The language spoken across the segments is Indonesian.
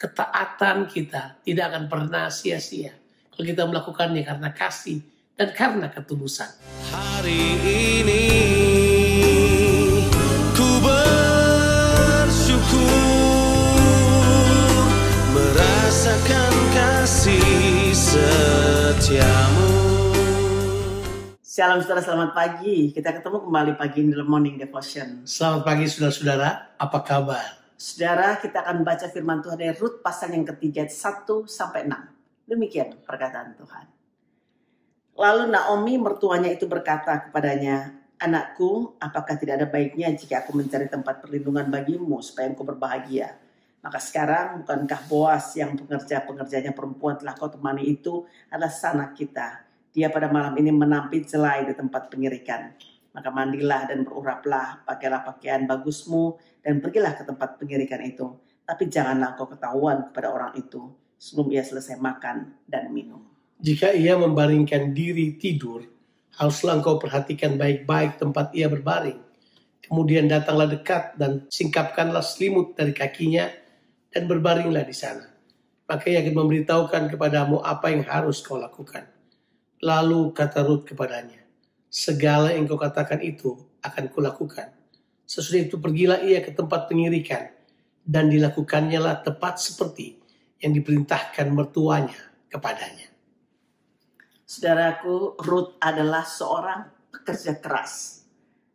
ketaatan kita tidak akan pernah sia-sia kalau kita melakukannya karena kasih dan karena ketulusan. Hari ini ku bersyukur merasakan kasih setiamu. Shalom saudara, selamat pagi. Kita ketemu kembali pagi ini dalam Morning Devotion. Selamat pagi saudara-saudara, apa kabar? Saudara, kita akan baca firman Tuhan dari Rut pasal yang ketiga 1-6. Demikian perkataan Tuhan. Lalu Naomi mertuanya itu berkata kepadanya, "Anakku, apakah tidak ada baiknya jika aku mencari tempat perlindungan bagimu supaya engkau berbahagia? Maka sekarang bukankah Boas yang pengerja-pengerjanya perempuan telah kau temani itu adalah sanak kita? Dia pada malam ini menampit jelai di tempat pengirikan. Maka mandilah dan beruraplah, pakailah pakaian bagusmu dan pergilah ke tempat pengirikan itu. Tapi janganlah kau ketahuan kepada orang itu sebelum ia selesai makan dan minum." Jika ia membaringkan diri tidur, haruslah engkau perhatikan baik-baik tempat ia berbaring. Kemudian datanglah dekat dan singkapkanlah selimut dari kakinya dan berbaringlah di sana. Maka ia akan memberitahukan kepadamu apa yang harus kau lakukan. Lalu kata Rut kepadanya, "Segala yang kau katakan itu akan kulakukan." Sesudah itu pergilah ia ke tempat pengirikan dan dilakukannya lah tepat seperti yang diperintahkan mertuanya kepadanya. Saudaraku, Rut adalah seorang pekerja keras.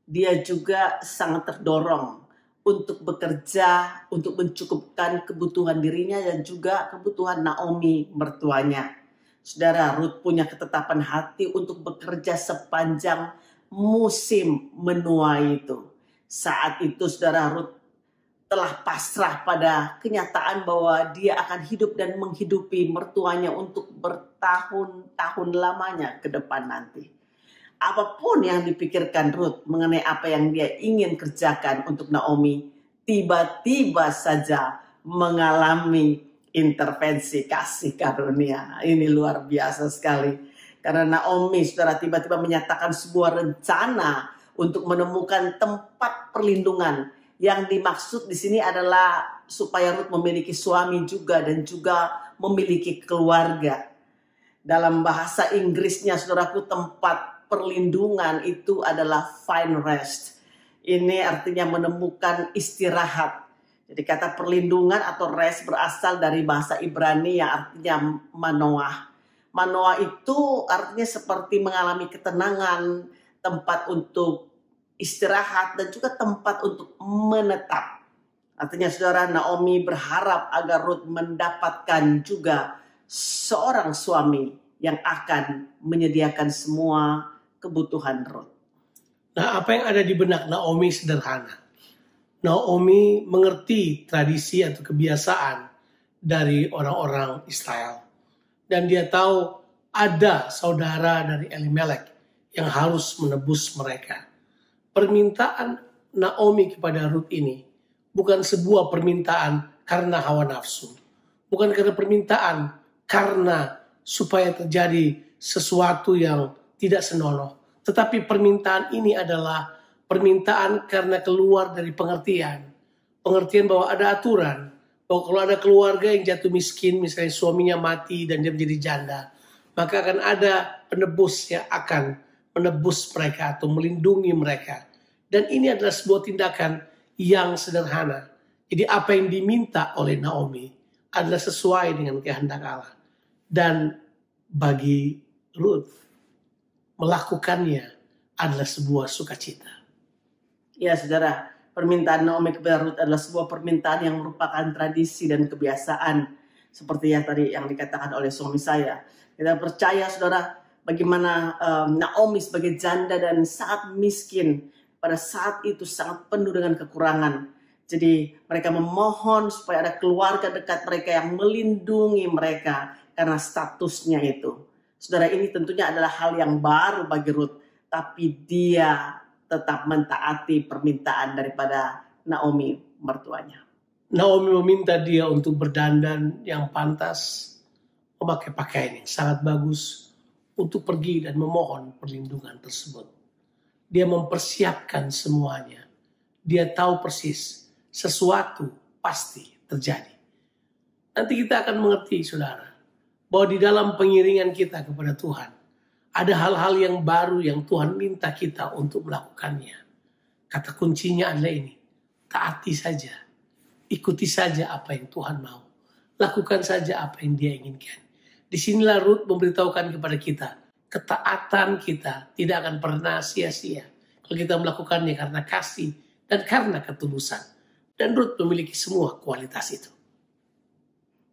Dia juga sangat terdorong untuk bekerja, untuk mencukupkan kebutuhan dirinya dan juga kebutuhan Naomi mertuanya. Saudara, Rut punya ketetapan hati untuk bekerja sepanjang musim menuai itu. Saat itu saudara, Rut telah pasrah pada kenyataan bahwa dia akan hidup dan menghidupi mertuanya untuk bertahun-tahun lamanya ke depan nanti. Apapun yang dipikirkan Rut mengenai apa yang dia ingin kerjakan untuk Naomi, tiba-tiba saja mengalami intervensi kasih karunia. Ini luar biasa sekali. Karena Naomi, saudara, tiba-tiba menyatakan sebuah rencana untuk menemukan tempat perlindungan. Yang dimaksud di sini adalah supaya Rut memiliki suami juga dan juga memiliki keluarga. Dalam bahasa Inggrisnya, saudaraku, tempat perlindungan itu adalah find rest. Ini artinya menemukan istirahat. Jadi kata perlindungan atau rest berasal dari bahasa Ibrani yang artinya manoah. Manoah itu artinya seperti mengalami ketenangan, tempat untuk istirahat dan juga tempat untuk menetap. Artinya saudara, Naomi berharap agar Rut mendapatkan juga seorang suami yang akan menyediakan semua kebutuhan Rut. Nah, apa yang ada di benak Naomi sederhana. Naomi mengerti tradisi atau kebiasaan dari orang-orang Israel. Dan dia tahu ada saudara dari Elimelek yang harus menebus mereka. Permintaan Naomi kepada Rut ini bukan sebuah permintaan karena hawa nafsu. Bukan karena permintaan karena supaya terjadi sesuatu yang tidak senonoh. Tetapi permintaan ini adalah permintaan karena keluar dari pengertian. Pengertian bahwa ada aturan. Bahwa kalau ada keluarga yang jatuh miskin, misalnya suaminya mati dan dia menjadi janda, maka akan ada penebus yang akan menebus mereka atau melindungi mereka. Dan ini adalah sebuah tindakan yang sederhana. Jadi apa yang diminta oleh Naomi adalah sesuai dengan kehendak Allah. Dan bagi Ruth, melakukannya adalah sebuah sukacita. Ya saudara, permintaan Naomi kepada Rut adalah sebuah permintaan yang merupakan tradisi dan kebiasaan. Seperti yang tadi yang dikatakan oleh suami saya. Kita percaya saudara, bagaimana Naomi sebagai janda dan sangat miskin. Pada saat itu sangat penuh dengan kekurangan. Jadi mereka memohon supaya ada keluarga dekat mereka yang melindungi mereka karena statusnya itu. Saudara, ini tentunya adalah hal yang baru bagi Rut. Tapi dia tetap mentaati permintaan daripada Naomi mertuanya. Naomi meminta dia untuk berdandan yang pantas, memakai pakaian yang sangat bagus untuk pergi dan memohon perlindungan tersebut. Dia mempersiapkan semuanya. Dia tahu persis sesuatu pasti terjadi. nanti kita akan mengerti, saudara, bahwa di dalam pengiringan kita kepada Tuhan, ada hal-hal yang baru yang Tuhan minta kita untuk melakukannya. Kata kuncinya adalah ini, taati saja, ikuti saja apa yang Tuhan mau, lakukan saja apa yang Dia inginkan. Disinilah Rut memberitahukan kepada kita, ketaatan kita tidak akan pernah sia-sia kalau kita melakukannya karena kasih dan karena ketulusan. Dan Rut memiliki semua kualitas itu.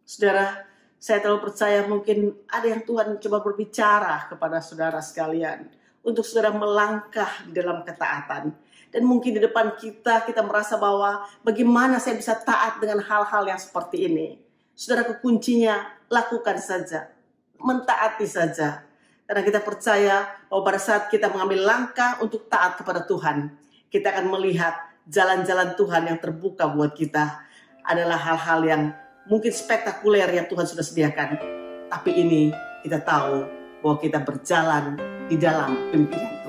Saudara, saya terlalu percaya mungkin ada yang Tuhan coba berbicara kepada saudara sekalian untuk saudara melangkah di dalam ketaatan. Dan mungkin di depan kita merasa bahwa bagaimana saya bisa taat dengan hal-hal yang seperti ini. Saudara, kuncinya lakukan saja, mentaati saja. Karena kita percaya bahwa pada saat kita mengambil langkah untuk taat kepada Tuhan, kita akan melihat jalan-jalan Tuhan yang terbuka buat kita adalah hal-hal yang mungkin spektakuler yang Tuhan sudah sediakan. Tapi ini kita tahu bahwa kita berjalan di dalam pimpinan